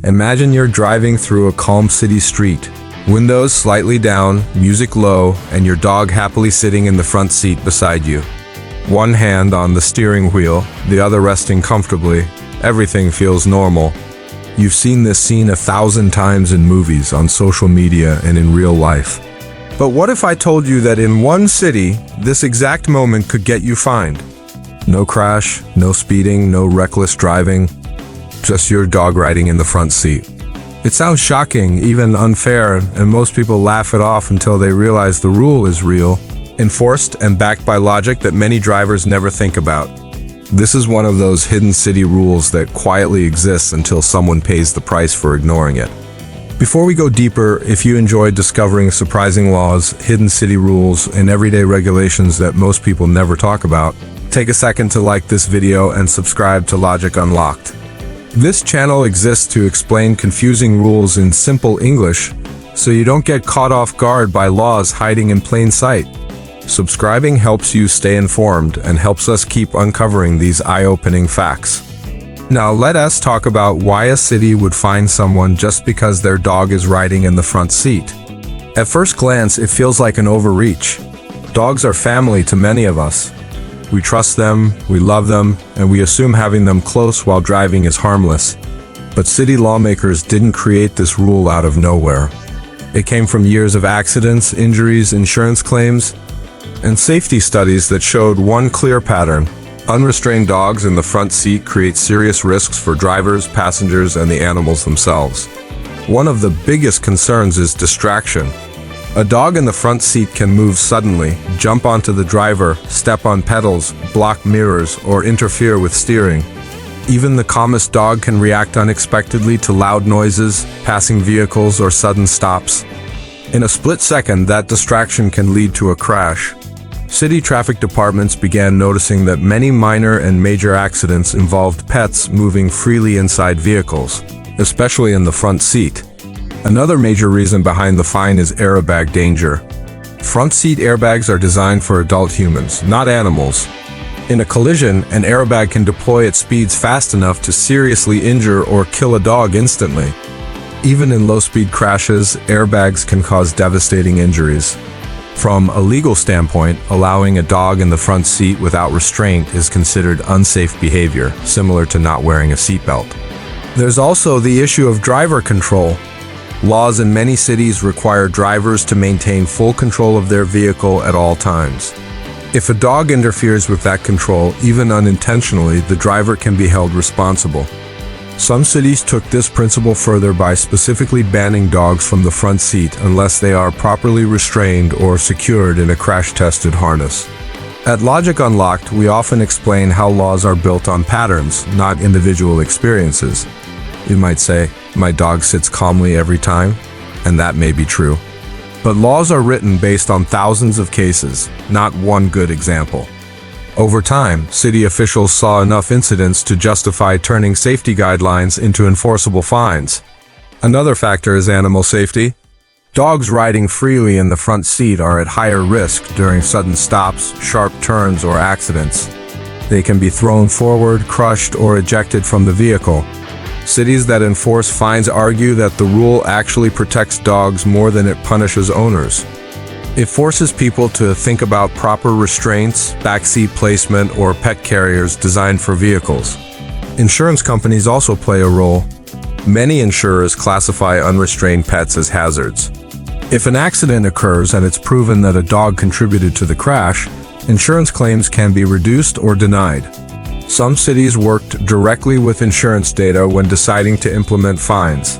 Imagine you're driving through a calm city street. Windows slightly down, music low, and your dog happily sitting in the front seat beside you. One hand on the steering wheel, the other resting comfortably. Everything feels normal. You've seen this scene 1,000 times in movies, on social media, and in real life. But what if I told you that in one city, this exact moment could get you fined? No crash, no speeding, no reckless driving, just your dog riding in the front seat. It sounds shocking, even unfair, and most people laugh it off until they realize the rule is real, enforced, and backed by logic that many drivers never think about. This is one of those hidden city rules that quietly exists until someone pays the price for ignoring it. Before we go deeper, if you enjoyed discovering surprising laws, hidden city rules, and everyday regulations that most people never talk about, take a second to like this video and subscribe to Logic Unlocked. This channel exists to explain confusing rules in simple English, so you don't get caught off guard by laws hiding in plain sight. Subscribing helps you stay informed and helps us keep uncovering these eye-opening facts. Now let us talk about why a city would fine someone just because their dog is riding in the front seat. At first glance, it feels like an overreach. Dogs are family to many of us. We trust them, we love them, and we assume having them close while driving is harmless. But city lawmakers didn't create this rule out of nowhere. It came from years of accidents, injuries, insurance claims, and safety studies that showed one clear pattern. Unrestrained dogs in the front seat create serious risks for drivers, passengers, and the animals themselves. One of the biggest concerns is distraction. A dog in the front seat can move suddenly, jump onto the driver, step on pedals, block mirrors, or interfere with steering. Even the calmest dog can react unexpectedly to loud noises, passing vehicles, or sudden stops. In a split second, that distraction can lead to a crash. City traffic departments began noticing that many minor and major accidents involved pets moving freely inside vehicles, especially in the front seat. Another major reason behind the fine is airbag danger. Front seat airbags are designed for adult humans, not animals. In a collision, an airbag can deploy at speeds fast enough to seriously injure or kill a dog instantly. Even in low-speed crashes, airbags can cause devastating injuries. From a legal standpoint, allowing a dog in the front seat without restraint is considered unsafe behavior, similar to not wearing a seatbelt. There's also the issue of driver control. Laws in many cities require drivers to maintain full control of their vehicle at all times. If a dog interferes with that control, even unintentionally, the driver can be held responsible. Some cities took this principle further by specifically banning dogs from the front seat unless they are properly restrained or secured in a crash-tested harness. At Logic Unlocked, we often explain how laws are built on patterns, not individual experiences. You might say, my dog sits calmly every time, and that may be true. But laws are written based on thousands of cases, not one good example. Over time, city officials saw enough incidents to justify turning safety guidelines into enforceable fines. Another factor is animal safety. Dogs riding freely in the front seat are at higher risk during sudden stops, sharp turns, or accidents. They can be thrown forward, crushed, or ejected from the vehicle. Cities that enforce fines argue that the rule actually protects dogs more than it punishes owners. It forces people to think about proper restraints, backseat placement, or pet carriers designed for vehicles. Insurance companies also play a role. Many insurers classify unrestrained pets as hazards. If an accident occurs and it's proven that a dog contributed to the crash, insurance claims can be reduced or denied. Some cities worked directly with insurance data when deciding to implement fines,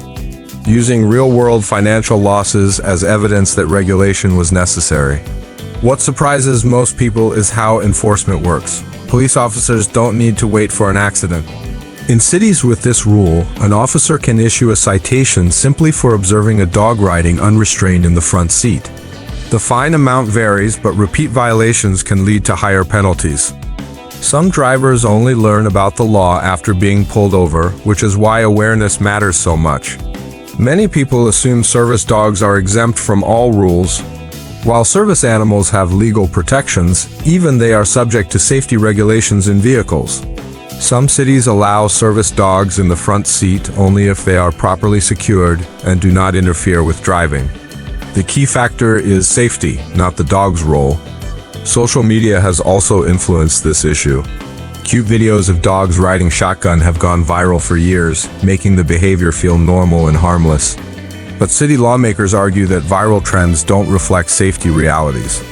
using real-world financial losses as evidence that regulation was necessary. What surprises most people is how enforcement works. Police officers don't need to wait for an accident. In cities with this rule, an officer can issue a citation simply for observing a dog riding unrestrained in the front seat. The fine amount varies, but repeat violations can lead to higher penalties. Some drivers only learn about the law after being pulled over, which is why awareness matters so much. Many people assume service dogs are exempt from all rules. While service animals have legal protections, even they are subject to safety regulations in vehicles. Some cities allow service dogs in the front seat only if they are properly secured and do not interfere with driving. The key factor is safety, not the dog's role. Social media has also influenced this issue. Cute videos of dogs riding shotgun have gone viral for years, making the behavior feel normal and harmless. But city lawmakers argue that viral trends don't reflect safety realities.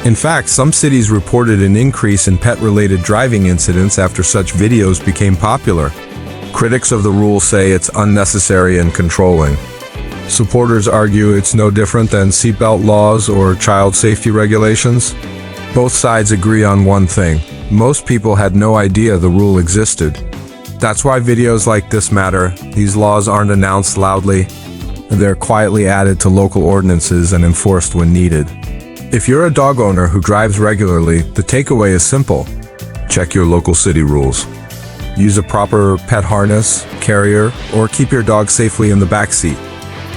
In fact, some cities reported an increase in pet-related driving incidents after such videos became popular. Critics of the rule say it's unnecessary and controlling. Supporters argue it's no different than seatbelt laws or child safety regulations. Both sides agree on one thing: most people had no idea the rule existed. That's why videos like this matter. These laws aren't announced loudly. They're quietly added to local ordinances and enforced when needed. If you're a dog owner who drives regularly, the takeaway is simple. Check your local city rules. Use a proper pet harness, carrier, or keep your dog safely in the back seat.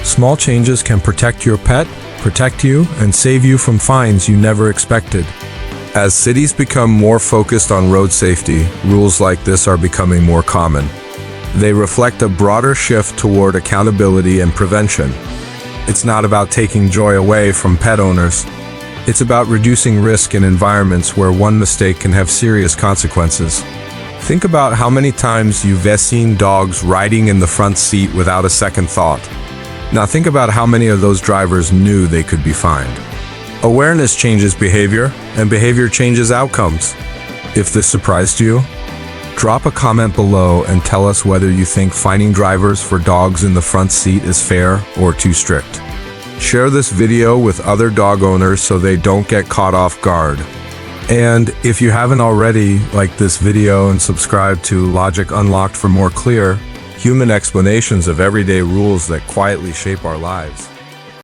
Small changes can protect your pet, protect you, and save you from fines you never expected. As cities become more focused on road safety, rules like this are becoming more common. They reflect a broader shift toward accountability and prevention. It's not about taking joy away from pet owners. It's about reducing risk in environments where one mistake can have serious consequences. Think about how many times you've seen dogs riding in the front seat without a second thought. Now think about how many of those drivers knew they could be fined. Awareness changes behavior, and behavior changes outcomes. If this surprised you, drop a comment below and tell us whether you think fining drivers for dogs in the front seat is fair or too strict. Share this video with other dog owners so they don't get caught off guard. And if you haven't already, like this video and subscribe to Logic Unlocked for more clear, human explanations of everyday rules that quietly shape our lives.